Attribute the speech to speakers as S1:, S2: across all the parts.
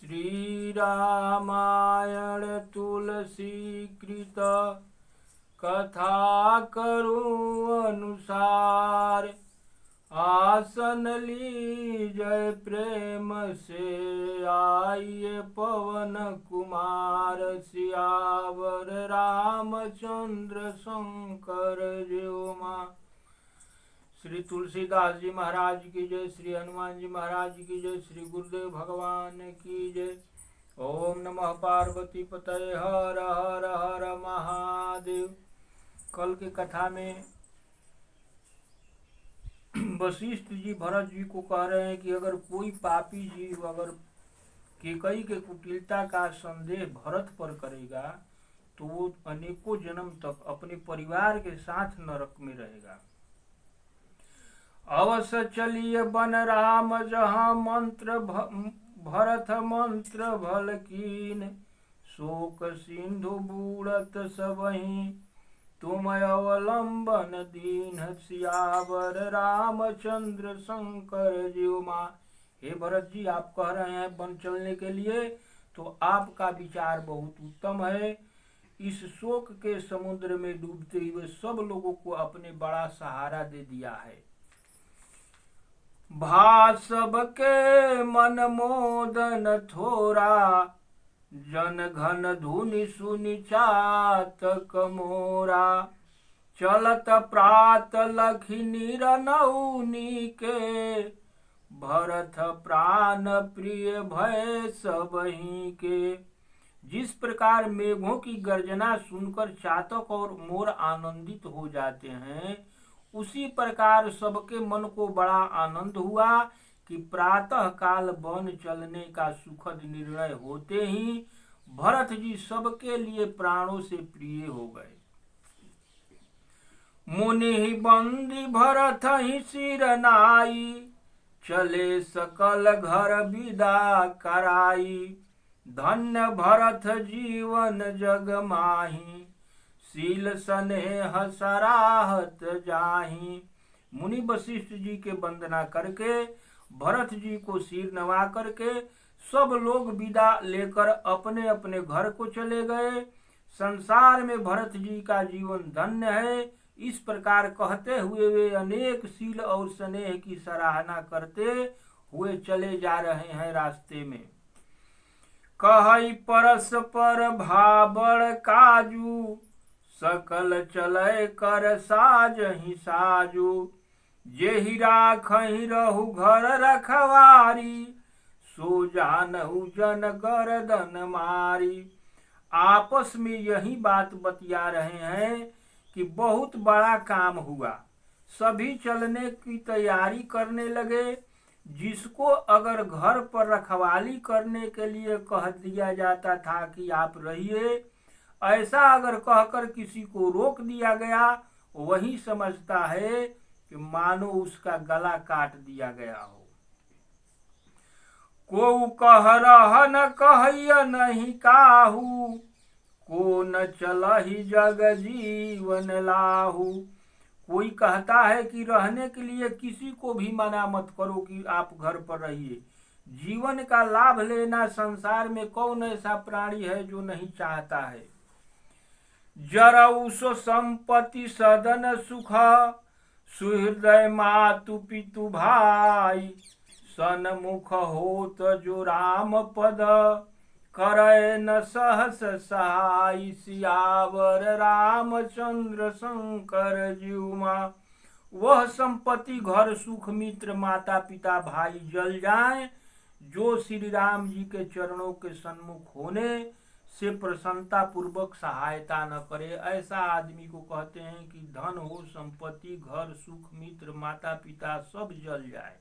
S1: श्री रामायण तुलसी कृत कथा करूं अनुसार। आसन लीजय प्रेम से आइए पवन कुमार। सियावर रामचंद्र शंकर जय मां। श्री तुलसीदास जी महाराज की जय। श्री हनुमान जी महाराज की जय। श्री गुरुदेव भगवान की जय। ओम नमः पार्वती पतये हर हर हर महादेव। कल की कथा में वशिष्ठ जी भरत जी को कह रहे हैं कि अगर कोई पापी जीव अगर केकई के कुटिलता का संदेह भरत पर करेगा तो वो अनेकों जन्म तक अपने परिवार के साथ नरक में रहेगा। अवश्य चलिए बन राम जहाँ मंत्र भरत मंत्र भल कीन। शोक सिंधु बूढ़त सबहीं तुम अवलंबन दीन। सियावर रामचंद्र शंकर जीव मां। हे भरत जी, आप कह रहे हैं वन चलने के लिए, तो आपका विचार बहुत उत्तम है। इस शोक के समुद्र में डूबते हुए सब लोगों को अपने बड़ा सहारा दे दिया है। भा सबके मन मोदन थोरा जन घन धुनि सुनि चातक मोरा। चलत प्रात लखी निरनौनी के भरत प्राण प्रिय भय सबहीं के। जिस प्रकार मेघों की गर्जना सुनकर चातक और मोर आनंदित हो जाते हैं, उसी प्रकार सबके मन को बड़ा आनंद हुआ कि प्रातः काल वन चलने का सुखद निर्णय होते ही भरत जी सबके लिए प्राणों से प्रिय हो गए। मुनि ही बंदी भरत ही सिर नाई चले सकल घर विदा कराई। धन्य भरत जीवन जग माही शील स्नेह सराहत जाही। मुनि वशिष्ठ जी के वंदना करके भरत जी को सिर नवा करके सब लोग विदा लेकर अपने अपने घर को चले गए। संसार में भरत जी का जीवन धन्य है। इस प्रकार कहते हुए वे अनेक शील और स्नेह की सराहना करते हुए चले जा रहे हैं। रास्ते में कहई परस्पर भाबड़ काजू सकल चलय कर साज ही साजू। जेहि राखहि रहु घर रखवारी सो जानहु जन गर्दन मारी। आपस में यही बात बतिया रहे हैं कि बहुत बड़ा काम हुआ। सभी चलने की तैयारी करने लगे। जिसको अगर घर पर रखवाली करने के लिए कह दिया जाता था कि आप रहिए, ऐसा अगर कहकर किसी को रोक दिया गया, वही समझता है कि मानो उसका गला काट दिया गया हो। को कह रह न कहिय नहीं काहू को न चलहि जग जीवन लाहू। कोई कहता है कि रहने के लिए किसी को भी मना मत करो कि आप घर पर रहिए। जीवन का लाभ लेना संसार में कौन ऐसा प्राणी है जो नहीं चाहता है। जरऊ सो संपत्ति सदन सुख सुहृदय मातु पितु भाई। सन्मुख होत जो राम पद करय न सहस सहाय। सियावर रामचंद्र शंकर जीव मां। वह संपत्ति घर सुख मित्र माता पिता भाई जल जाए जो श्री राम जी के चरणों के सन्मुख होने से प्रसन्नता पूर्वक सहायता न करे, ऐसा आदमी को कहते हैं कि धन हो, संपत्ति, घर, सुख, मित्र, माता पिता सब जल जाए।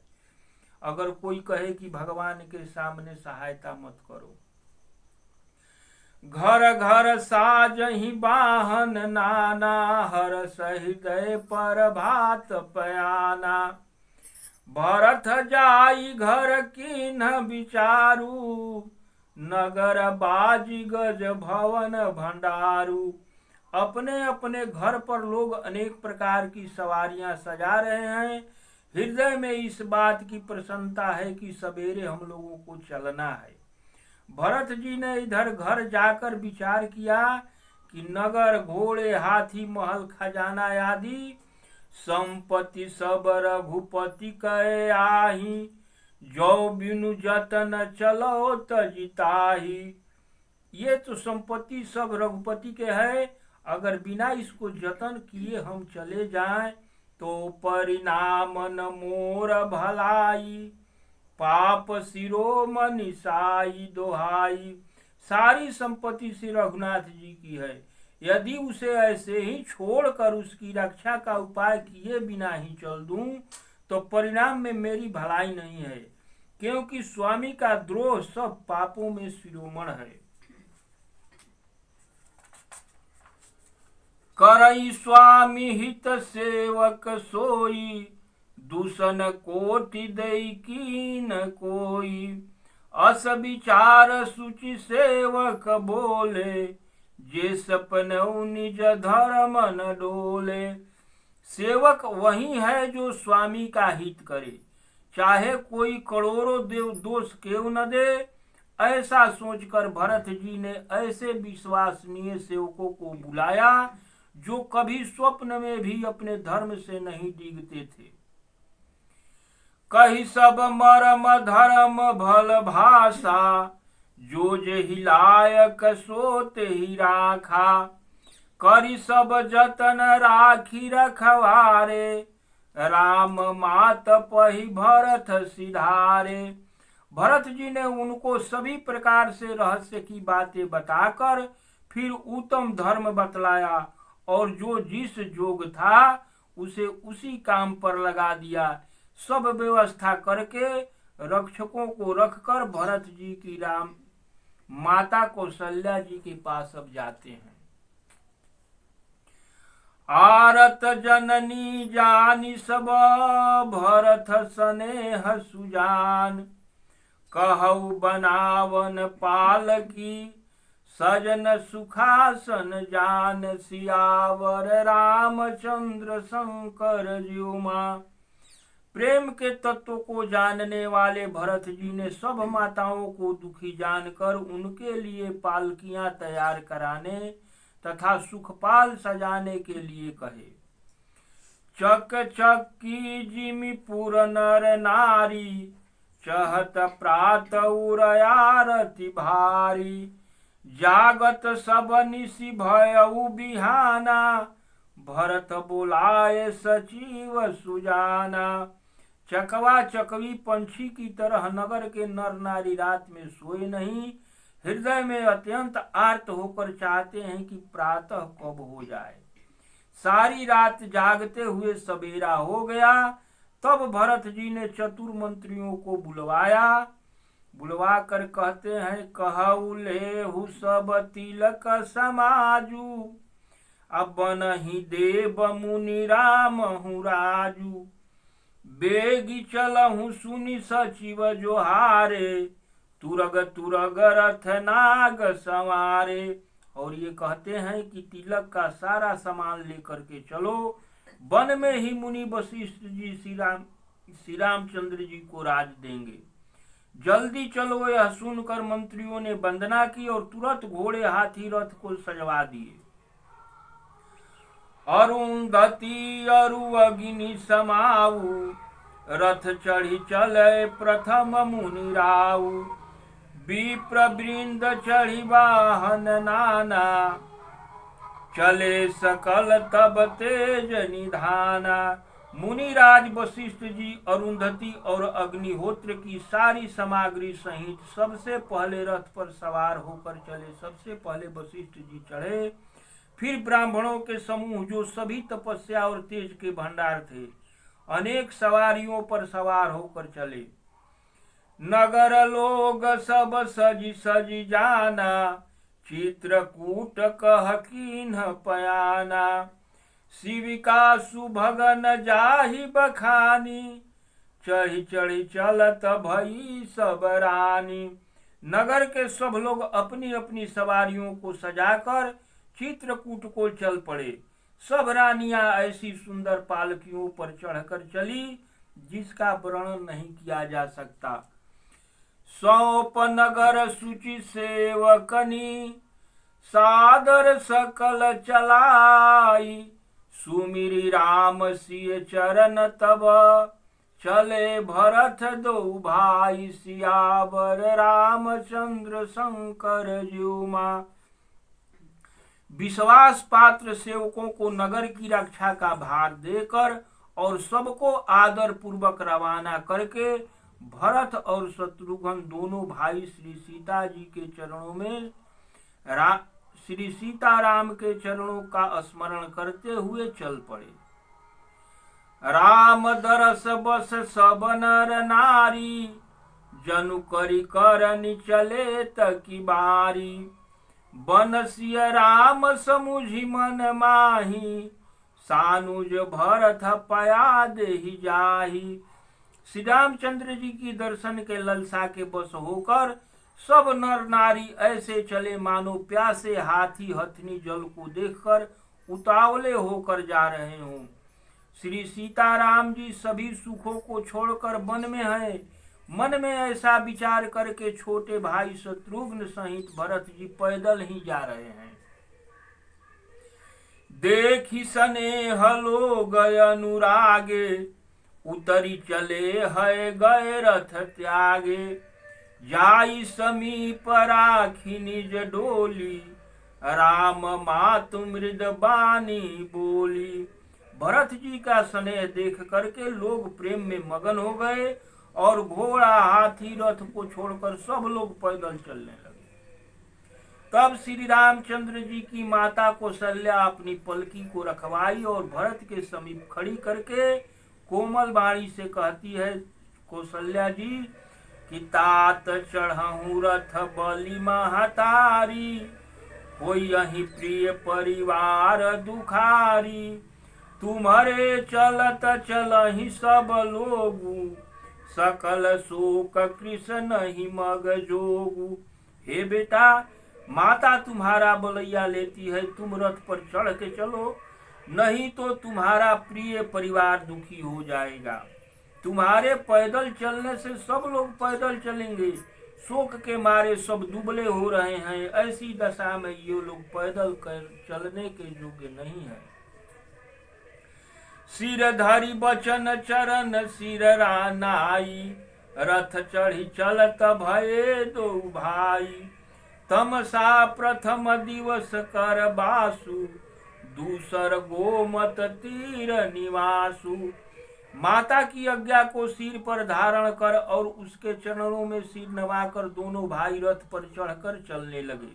S1: अगर कोई कहे कि भगवान के सामने सहायता मत करो। घर घर साजहि बाहन नाना हर हृदय पर भात पयाना। भरत जाई घर कीन्ह विचारू नगर बाजी गज भवन भंडारू। अपने अपने घर पर लोग अनेक प्रकार की सवारियां सजा रहे हैं। हृदय में इस बात की प्रसन्नता है कि सवेरे हम लोगों को चलना है। भरत जी ने इधर घर जाकर विचार किया कि नगर घोड़े हाथी महल खजाना आदि संपत्ति सब रघुपति कहे आही, जो बिनु जतन चलो तजिताही। ये तो संपत्ति सब रघुपति के है, अगर बिना इसको जतन किए हम चले जाएं तो परिणाम न मोर भलाई, पाप शिरोमणि साई दोहाई। सारी संपत्ति श्री रघुनाथ जी की है, यदि उसे ऐसे ही छोड़कर उसकी रक्षा का उपाय किए बिना ही चल दूं तो परिणाम में मेरी भलाई नहीं है, क्योंकि स्वामी का द्रोह सब पापों में शिरोमण है। करई स्वामी हित सेवक सोई, दूषण कोटि दई कीन कोई। अस विचार सुचि सेवक बोले, जे सपनऊ निज धर्म न डोले। सेवक वही है जो स्वामी का हित करे, चाहे कोई करोड़ों देव दोष क्यों न दे। ऐसा सोचकर भरत जी ने ऐसे विश्वसनीय सेवकों को बुलाया जो कभी स्वप्न में भी अपने धर्म से नहीं डिगते थे। कही सब मरम धर्म भल भाषा, जो जे हिलायक सोते ही राखा। करी सब जतन राखी रखवारे, राम मात पही भरत सिधारे। भरत जी ने उनको सभी प्रकार से रहस्य की बातें बताकर फिर उत्तम धर्म बतलाया और जो जिस जोग था उसे उसी काम पर लगा दिया। सब व्यवस्था करके रक्षकों को रखकर भरत जी की राम माता कौशल्या जी के पास अब जाते हैं। आरत जननी जानी सब भरत स्नेह सुजान, कहु बनावन पाल की सजन सुखासन जान। सियावर रामचंद्र शंकर ज्योमा। प्रेम के तत्व को जानने वाले भरत जी ने सब माताओं को दुखी जानकर उनके लिए पालकियां तैयार कराने तथा सुखपाल सजाने के लिए कहे। चक चक्की जिमि पुर नर नारी, चहत प्रात उरयारति भारी। जागत सब निशि भयउ बिहाना, भरत बोलाए सचिव सुजाना। चकवा चकवी पंछी की तरह नगर के नर नारी रात में सोए नहीं, हृदय में अत्यंत आर्त होकर चाहते हैं कि प्रातः कब हो जाए। सारी रात जागते हुए सवेरा हो गया, तब भरत जी ने चतुर मंत्रियों को बुलवा कर कहते हैं, कहु लेहु सब तिलक समाजू, अब बनहि देव मुनि राम हूँ राजू। बेगी चलहु सुनि सचिव जोहारे, तुरग तुरग रथ नाग संवारे। और ये कहते हैं कि तिलक का सारा सामान लेकर के चलो, वन में ही मुनि वशिष्ठ जी श्री रामचंद्र जी को राज देंगे। जल्दी चलो। यह सुनकर मंत्रियों ने वंदना की और तुरंत घोड़े हाथी रथ को सजवा दिए। अरुंधति अरु अग्नि समाऊ, रथ चढ़ी चले प्रथम मुनि राऊ। विप्र वृंद चढ़ी वाहन नाना, चले सकल तब तेज निधाना। मुनिराज वशिष्ठ जी अरुंधति और अग्निहोत्र की सारी सामग्री सहित सबसे पहले रथ पर सवार होकर चले। सबसे पहले वशिष्ठ जी चढ़े, फिर ब्राह्मणों के समूह जो सभी तपस्या और तेज के भंडार थे अनेक सवारियों पर सवार होकर चले। नगर लोग सब सजी सजी जाना, चित्रकूट कह कीन्ह पयाना। शिविका सुभगन जाहि बखानी, चढ़ी चढ़ी चलत भई सब रानी। नगर के सब लोग अपनी अपनी सवारियों को सजाकर चित्रकूट को चल पड़े। सब रानियां ऐसी सुंदर पालकियों पर चढ़कर चली जिसका वर्णन नहीं किया जा सकता। सौंप नगर सुचि सेवकनी, सादर सकल चलाई। सुमिरि राम सिय चरण तब, चले भरत दो भाई। सियावर रामचंद्र शंकर ज्योमा। विश्वास पात्र सेवकों को नगर की रक्षा का भार देकर और सबको आदर पूर्वक रवाना करके भरत और शत्रुघ्न दोनों भाई श्री सीता जी के चरणों में श्री सीताराम के चरणों का स्मरण करते हुए चल पड़े। राम दरस बस सब नर नारी, जनु करि करनि चले तकी बारी। बनसिय राम समुझि मन माही, सानुज भरत पया देहि जाही। श्री रामचंद्र जी की दर्शन के ललसा के बस होकर सब नर नारी ऐसे चले मानो प्यासे हाथी हथनी जल को देखकर उतावले होकर जा रहे हों। श्री सीताराम जी सभी सुखों को छोड़कर वन में हैं। मन में ऐसा विचार करके छोटे भाई शत्रुघ्न सहित भरत जी पैदल ही जा रहे हैं। देखी स्नेह लोग अनुरागे, उतरी चले है गए रथ त्यागे। जाई समीप राखी निज डोली, राम मातु मृद बानी बोली। भरत जी का स्नेह देख करके लोग प्रेम में मगन हो गए और घोड़ा हाथी रथ को छोड़कर सब लोग पैदल चलने लगे। तब श्री रामचंद्र जी की माता कौशल्या अपनी पलकी को रखवाई और भरत के समीप खड़ी करके कोमल वाणी से कहती है, कौशल्या जी कि तात चढ़हूँ रथ बलि महतारी, कोई यही प्रिय परिवार दुखारी। तुम्हारे चलत चलहि सब लोगु, सकल शोक कृष्ण ही मग जोगु। हे बेटा, माता तुम्हारा बलैया लेती है, तुम रथ पर चढ़ के चलो, नहीं तो तुम्हारा प्रिय परिवार दुखी हो जाएगा। तुम्हारे पैदल चलने से सब लोग पैदल चलेंगे, शोक के मारे सब दुबले हो रहे हैं। ऐसी दशा में ये लोग पैदल चलने के योग्य नहीं है। सिर धरि बचन चरण सिर रानाई, रथ चढ़ी चलत भये दो भाई। तमसा प्रथम दिवस कर बासु, दूसर गोमत तीर निवासु। माता की आज्ञा को सिर पर धारण कर और उसके चरणों में सिर नवाकर दोनों भाई रथ पर चढ़कर चलने लगे।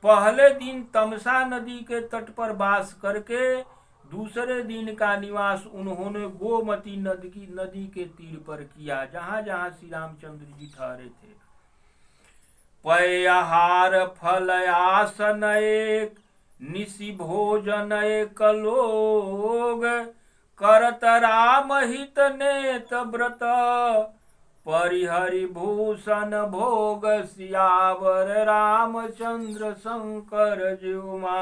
S1: पहले दिन तमसा नदी के तट पर वास करके दूसरे दिन का निवास उन्होंने गोमती नदी के तीर पर किया, जहां जहां श्री रामचंद्र जी ठहरे थे। पयहार फल आसन एक, निशि भोजन एक लोग। करत राम हित नेत व्रत, परिहरि भूषण भोग। सियावर रामचंद्र शंकर ज्योमा।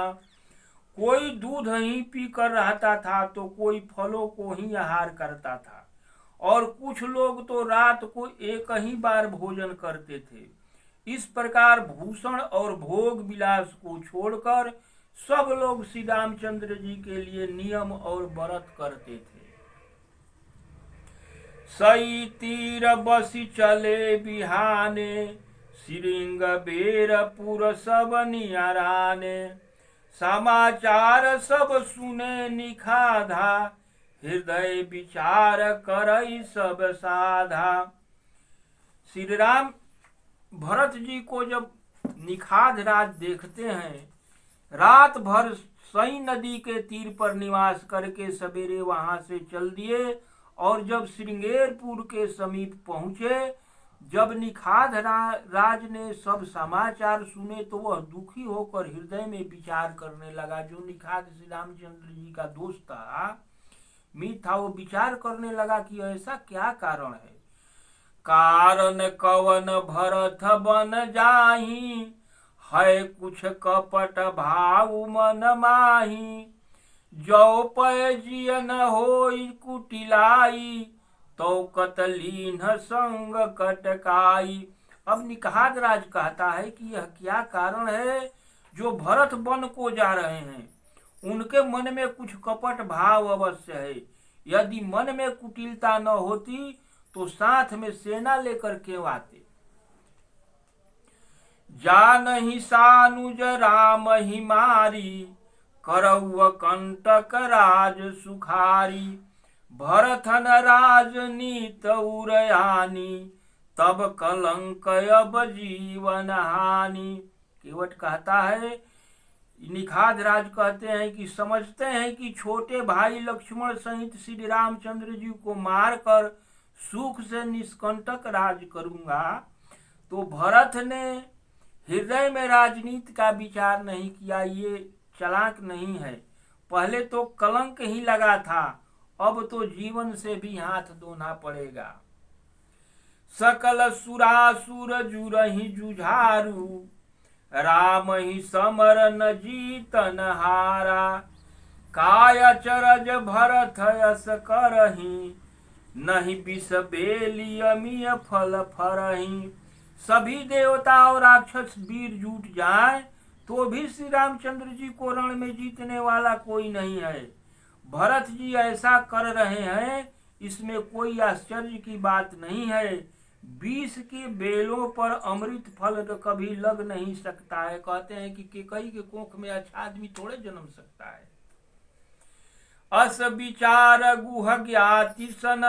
S1: कोई दूध ही पीकर रहता था तो कोई फलों को ही आहार करता था, और कुछ लोग तो रात को एक ही बार भोजन करते थे। इस प्रकार भूषण और भोग विलास को छोड़कर सब लोग श्री रामचंद्र जी के लिए नियम और व्रत करते थे। सई तीर बसी चले बिहाने, श्रृंग बेरपुर सब नियराने। समाचार सब सुने निखाधा, हृदय विचार करई सब साधा। श्री राम भरत जी को जब निखाध रात देखते हैं, रात भर सई नदी के तीर पर निवास करके सवेरे वहां से चल दिए, और जब श्रृंगेरपुर के समीप पहुंचे, जब निखाध राज ने सब समाचार सुने तो वह दुखी होकर हृदय में विचार करने लगा। जो निखाध श्री रामचंद्र जी का दोस्त था, मीत था, वो विचार करने लगा कि ऐसा क्या कारण है। कारण कवन भरत बन जाही, है कुछ कपट भाव मन माही। जो पय जिय न होई कुटिलाई, तो कतलीन संग कटकाई। अब निखाद राज कहता है कि यह क्या कारण है जो भरत वन को जा रहे हैं। उनके मन में कुछ कपट भाव अवश्य है। यदि मन में कुटिलता न होती तो साथ में सेना लेकर क्यों आते। जानहि सानुज राम ही मारी, करौ कंटक राज सुखारी। भरतन राजनीत उरयानी, तब कलंक अब जीवन हानि। केवट कहता है, निखाद राज कहते हैं कि समझते हैं कि छोटे भाई लक्ष्मण सहित श्री रामचंद्र जी को मारकर सुख से निष्कंटक राज करूंगा। तो भरत ने हृदय में राजनीति का विचार नहीं किया, ये चालाक नहीं है। पहले तो कलंक ही लगा था, अब तो जीवन से भी हाथ धोना पड़ेगा। सकल सुरासुर जुरहि जुझारू, राम ही समर न जीतन हारा। काय चरज भरत यस करही, नहीं विष बेली अमीय फल फरही। सभी देवता और राक्षस वीर जुट जाए तो भी श्री रामचंद्र जी को रण में जीतने वाला कोई नहीं है। भरत जी ऐसा कर रहे हैं, इसमें कोई आश्चर्य की बात नहीं है। विष के बेलों पर अमृत फल कभी लग नहीं सकता है। कहते हैं कि केकई के कोख में अच्छा आदमी थोड़े जन्म सकता है। अस विचार गुह ज्ञाति सन,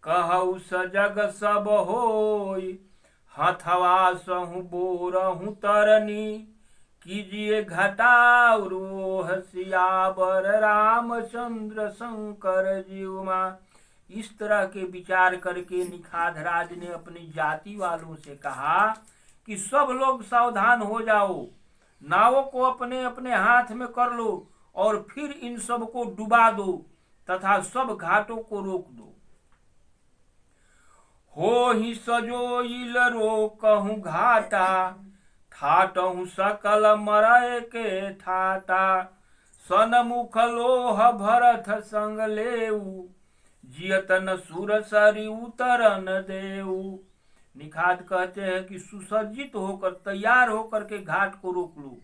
S1: कहु सजग सब होई। हथवा सहु बोरहु तरनी, कीजिए घटाव रोह सियावर। रामचंद्र शंकर जीवमा। इस तरह के विचार करके निखाद राज ने अपनी जाति वालों से कहा कि सब लोग सावधान हो जाओ, नावों को अपने अपने हाथ में कर लो और फिर इन सब को डुबा दो तथा सब घाटों को रोक दो। हो ही सजोइल रोकहु घाटा, ठाटहु सकल मरय के ठाटा। सनमुख लोह भरत संग लेऊ, जियतन सुर सरी उतरन देऊ। निखाद कहते हैं कि सुसज्जित होकर तैयार होकर के घाट को रोक लो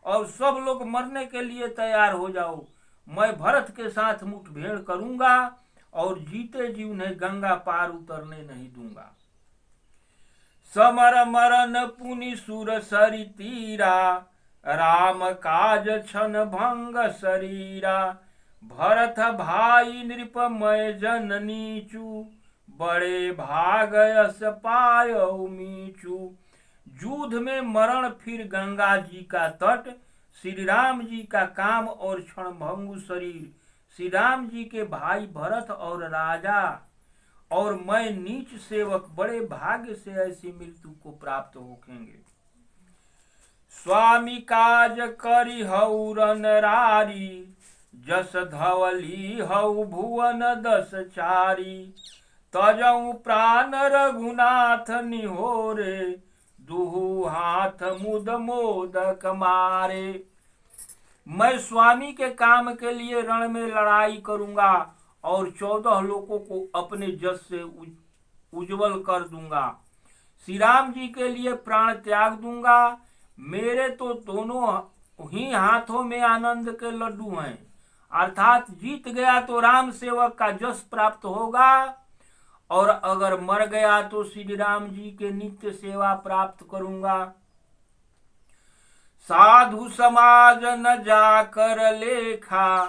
S1: और सब लोग मरने के लिए तैयार हो जाओ। मैं भरत के साथ मुठभेड़ करूंगा और जीते जी उन्हें गंगा पार उतरने नहीं दूंगा। समर मरन पुनि सुर सरी तीरा, राम काज छन भंग शरीरा। भरत भाई नृपमय जन नीचू, बड़े भाग यस पायौ मीचू। युद्ध में मरण फिर गंगा जी का तट, श्री राम जी का काम और क्षणभंगु शरीर। श्री राम जी के भाई भरत और राजा और मैं नीच सेवक बड़े भाग्य से ऐसी मृत्यु को प्राप्त होखेंगे। स्वामी काज करी हऊ रनरारी, जस धवली हऊ भुवन दस चारी। तजऊ प्राण रघुनाथ निहोरे, दुहु हाथ मुद मोदक मारे। मैं स्वामी के काम के लिए रण में लड़ाई करूंगा और 14 लोगों को अपने जस से उज्जवल कर दूंगा। श्री राम जी के लिए प्राण त्याग दूंगा। मेरे तो दोनों ही हाथों में आनंद के लड्डू हैं, अर्थात जीत गया तो राम सेवक का जस प्राप्त होगा और अगर मर गया तो श्री राम जी के नित्य सेवा प्राप्त करूंगा। साधु समाज न जाकर लेखा,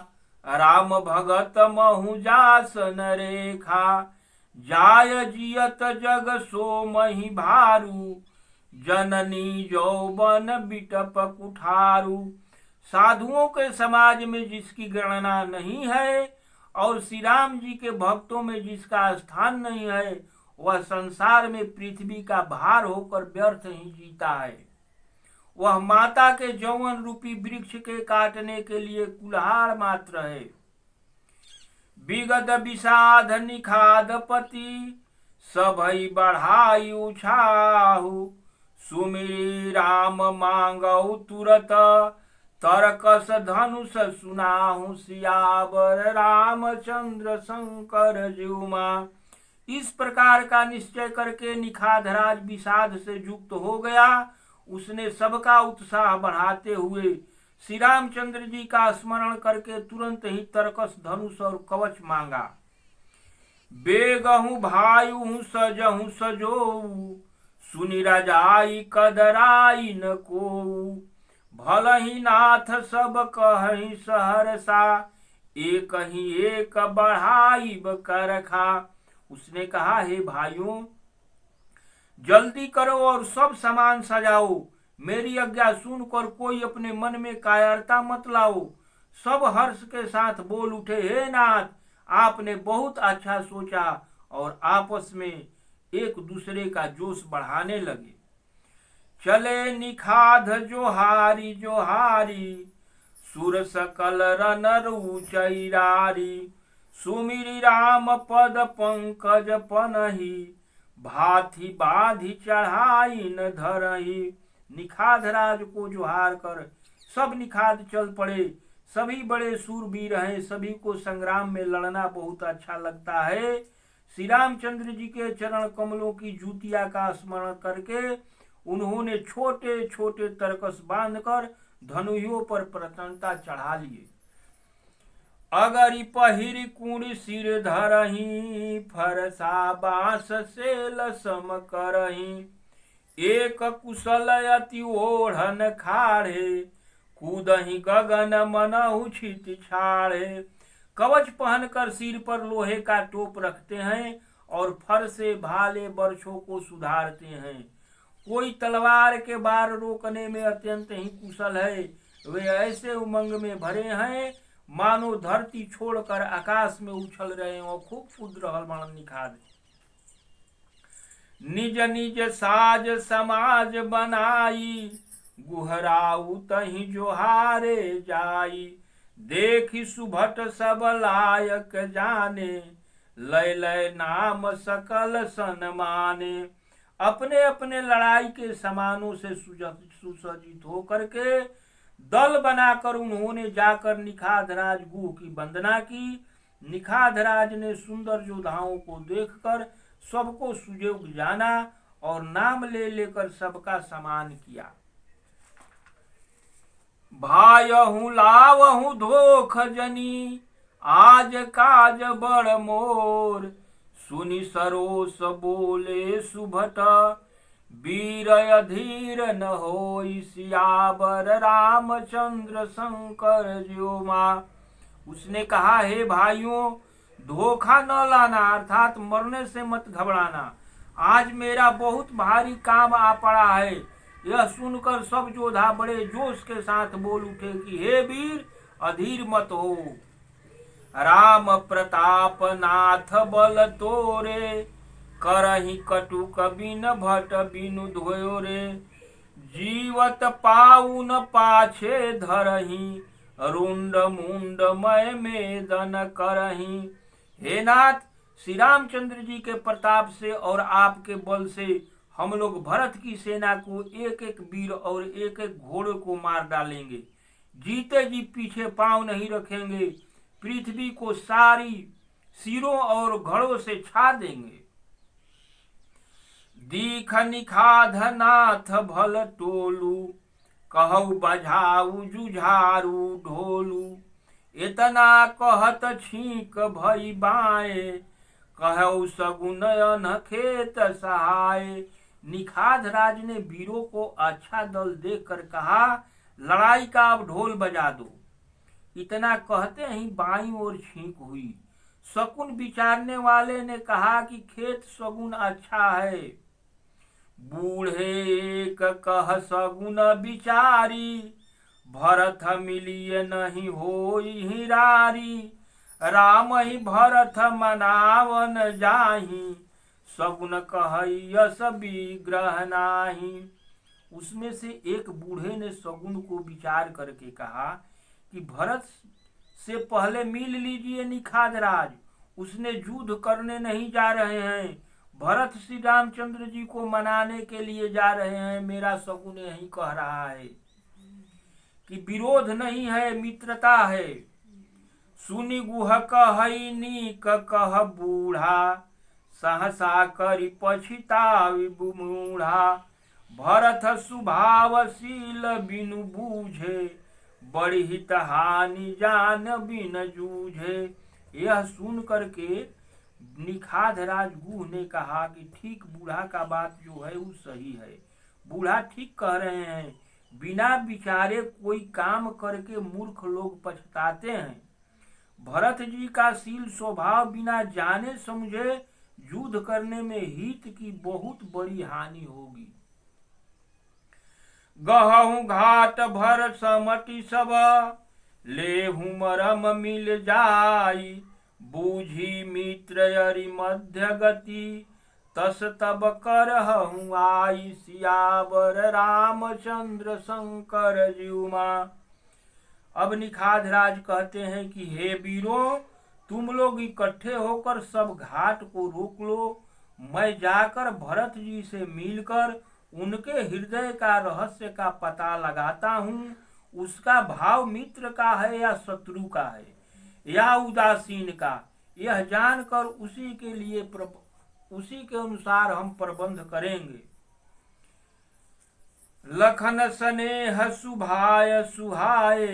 S1: राम भगत महु जासन रेखा। जाय जियत जग सो मही भारू, जननी यौवन बिटप कुठारू। साधुओं के समाज में जिसकी गणना नहीं है और श्री राम जी के भक्तों में जिसका स्थान नहीं है, वह संसार में पृथ्वी का भार होकर व्यर्थ ही जीता है। वह माता के यौवन रूपी वृक्ष के काटने के लिए कुल्हाड़ मात्र है। विगत विषाद निखाद पति, सबई बढ़ाई उछाहु। सुमिरी राम मांगऊ तुरत, तरकस धनुष सुनाहु सियावर। रामचंद्र शंकर जीवमा। इस प्रकार का निश्चय करके निखाधराज विषाद से युक्त हो गया। उसने सबका उत्साह बढ़ाते हुए श्री रामचंद्र जी का स्मरण करके तुरंत ही तरकस, धनुष और कवच मांगा। बेगहु भायु सजहु सजोऊ, सुनि रजाई कदराई न को। भलहि नाथ सब कहि सहरसा, एक ही एक बढ़ाई करखा। उसने कहा, हे भाइयों, जल्दी करो और सब सामान सजाओ। मेरी आज्ञा सुनकर कोई अपने मन में कायरता मत लाओ। सब हर्ष के साथ बोल उठे, हे नाथ, आपने बहुत अच्छा सोचा, और आपस में एक दूसरे का जोश बढ़ाने लगे। चले निखाध जोहारी जोहारी, सुर सकल रनर उचैरारी। सुमिरि राम पद पंकज पनहि, भाथी बाधी चढ़ाई न धरही। निखाधराज को जोहार कर सब निखाद चल पड़े। सभी बड़े सूरवीर हैं, सभी को संग्राम में लड़ना बहुत अच्छा लगता है। श्री रामचंद्र जी के चरण कमलों की जूतिया का स्मरण करके उन्होंने छोटे छोटे तरकस बांधकर धनुहियों पर प्रसन्नता चढ़ा लिए। अगरि पहिरी कुणी सिर धरही, फरसा बांस से लसम करही। एक कुशल अति ओढ़न खाड़े, कूदही गगन मनहु छित छाड़े। कवच पहनकर सिर पर लोहे का टोप रखते हैं और फर से भाले बरछों को सुधारते हैं। कोई तलवार के बार रोकने में अत्यंत ही कुशल है। वे ऐसे उमंग में भरे हैं मानो धरती छोड़कर आकाश में उछल रहे हो। खूब कूद रहल बाण निखाद। निज निज साज समाज बनाई, गुहराऊ तहि जोहारे जाई। देखी सुभट सब लायक जाने, लय लय नाम सकल सन्माने। अपने अपने लड़ाई के सामानों से सुसज्जित होकर के दल बनाकर उन्होंने जाकर निखाधराज गुह की वंदना की। निखाधराज ने सुंदर योद्धाओं को देखकर सबको सुजोग जाना और नाम ले लेकर सबका सम्मान किया। भायहु लावहु धोख जनी, आज काज बड़ मोर। सुनि सरोस बोले सुभट, वीर अधीर न होई। सियावर रामचंद्र शंकर ज्यो मां। उसने कहा, हे भाइयों, धोखा न लाना, अर्थात मरने से मत घबराना। आज मेरा बहुत भारी काम आ पड़ा है। यह सुनकर सब योद्धा बड़े जोश के साथ बोल उठे कि हे वीर, अधीर मत हो। राम प्रताप नाथ बल तोरे, करहि कटुक बिन भट बिनु धोयो रे। जीवत पाऊ न पाछे धरही, रुंड मुंड मय मेदन करही। हे नाथ, श्री रामचंद्र जी के प्रताप से और आपके बल से हम लोग भरत की सेना को एक एक वीर और एक एक घोड़े को मार डालेंगे। जीते जी पीछे पांव नहीं रखेंगे। पृथ्वी को सारी सिरों और घड़ों से छा देंगे। दीख निखाध नाथ भल टोलू, कहु बझाऊ जुझारू ढोलू। इतना कहत छीक भई बाए, कहु सगुन खेत सहाय। निखाधराज ने वीरों को अच्छा दल देखकर कहा, लड़ाई का अब ढोल बजा दो। इतना कहते ही बाईं ओर छींक हुई। शकुन विचारने वाले ने कहा कि खेत सगुन अच्छा है। बूढ़े एक कह सगुन विचारी, भरत मिलिए नहीं होई हिरारी। राम ही भरत मनावन जाही, सगुन कहई यस विग्रह नाही। उसमें से एक बूढ़े ने सगुन को विचार करके कहा कि भरत से पहले मिल लीजिए निखाधराज, उसने युद्ध करने नहीं जा रहे हैं। भरत श्री रामचंद्र जी को मनाने के लिए जा रहे हैं। मेरा सगुन यही कह रहा है कि विरोध नहीं है, मित्रता है। सुनि गुह कहई नीक कह बूढ़ा, सहसा करि पछितावि मूढ़ा। भरत सुभावशील बिनु बूझे, बड़ी हित हानि जान बिन जूझे। यह सुन करके निखाद राज गुह ने कहा कि ठीक बूढ़ा का बात जो है वो सही है, बूढ़ा ठीक कह रहे हैं। बिना विचारे कोई काम करके मूर्ख लोग पछताते हैं। भरत जी का शील स्वभाव बिना जाने समझे युद्ध करने में हित की बहुत बड़ी हानि होगी। गहु घाट भर समति सब, लेहु मरम मिल जाई। बूझी मित्र अरि मध्य गति, तस तब करहु आई। सियावर रामचंद्र शंकर जीउमा। अब निखाद राज कहते हैं कि हे वीरों, तुम लोग इकट्ठे होकर सब घाट को रोक लो। मैं जाकर भरत जी से मिलकर उनके हृदय का रहस्य का पता लगाता हूँ। उसका भाव मित्र का है या शत्रु का है या उदासीन का, यह जानकर उसी के अनुसार हम प्रबंध करेंगे। लखन स्नेह सुभाय सुहाए,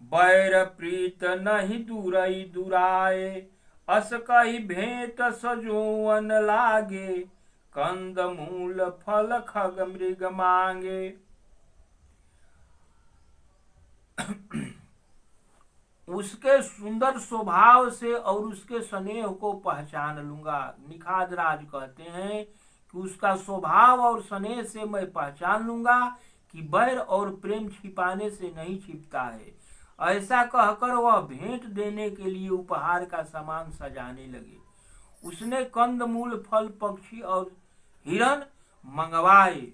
S1: बैर प्रीत नहीं दूरई दुराए। अस कही भेंट सजोवन लागे, कंद मूल फल खग मृग मांगे। उसके सुंदर स्वभाव से और उसके स्नेह को पहचान लूंगा। निखाद राज कहते हैं कि उसका स्वभाव और स्नेह से मैं पहचान लूंगा कि बैर और प्रेम छिपाने से नहीं छिपता है। ऐसा कहकर वह भेंट देने के लिए उपहार का सामान सजाने लगे। उसने कंदमूल फल पक्षी और हिरण मंगवाए।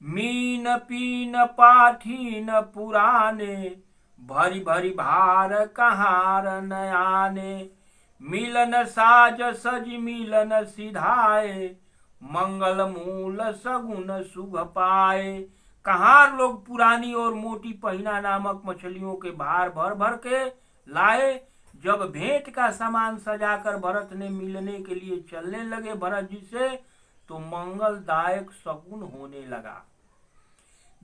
S1: मीन पीन पाठीन पुराने, भरी भरी भार कहार नयाने। मिलन साज सज मिलन सिधाए, मंगल मूल सगुन सुख पाए। कहार लोग पुरानी और मोटी पहिना नामक मछलियों के भार भर भर के लाए। जब भेंट का सामान सजाकर भरत ने मिलने के लिए चलने लगे भरत जी से, तो मंगलदायक शकुन होने लगा।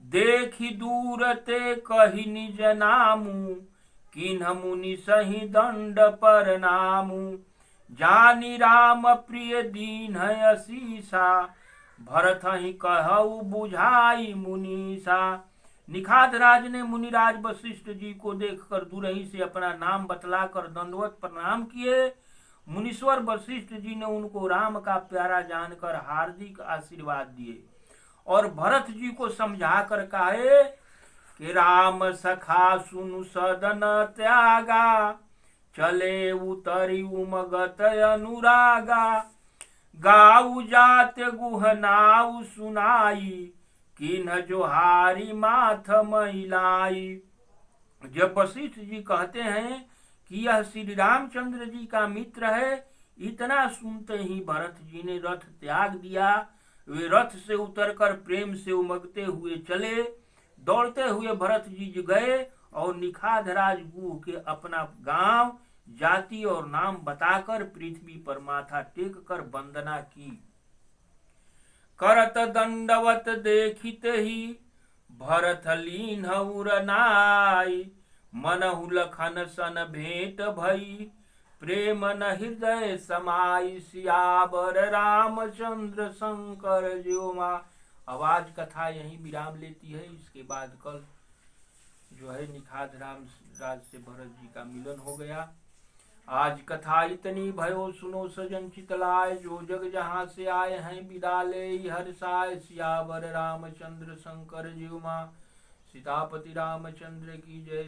S1: देखी दूर ते कही निज नामू, किन्ह मुनि सही दंड पर नामू। जानी राम प्रिय दीन है असीसा, भरत ही कहु बुझाई मुनीसा। निखाद राज ने मुनिराज वशिष्ठ जी को देखकर दूरही से अपना नाम बतलाकर दंडवत प्रणाम किए। मुनीश्वर वशिष्ठ जी ने उनको राम का प्यारा जानकर हार्दिक आशीर्वाद दिए और भरत जी को समझा कर कहे कि राम सखा सुनु सदन त्यागा, चले उतरी उमगत अनुरागा। गाऊ जात गुहनाऊ सुनाई, किन्ह जोहारी माथ महिलाई। जब वशिष्ठ जी कहते हैं कि यह श्री रामचंद्र जी का मित्र है, इतना सुनते ही भरत जी ने रथ त्याग दिया। वे रथ से उतरकर प्रेम से उमगते हुए चले। दौड़ते हुए भरत जी गए और निखाद राज गुह के अपना गांव, जाति और नाम बताकर पृथ्वी पर माथा टेक कर वंदना की। करत दंडवत देखित ही, भरत लीन उरनाई। मनहु लखन सन भेंट भई, प्रेम न हृदय समाई। सियावर रामचंद्र शंकर ज्योमा। आवाज कथा यही विराम लेती है। इसके बाद कल जो है निखाद राज से भरत जी का मिलन हो गया। आज कथा इतनी भयो सुनो सजन चितलाय, जो जग जहाँ से आए हैं विदा ले हर्षाय। सियावर रामचंद्र शंकर जीउमा। सीतापति रामचंद्र की जय।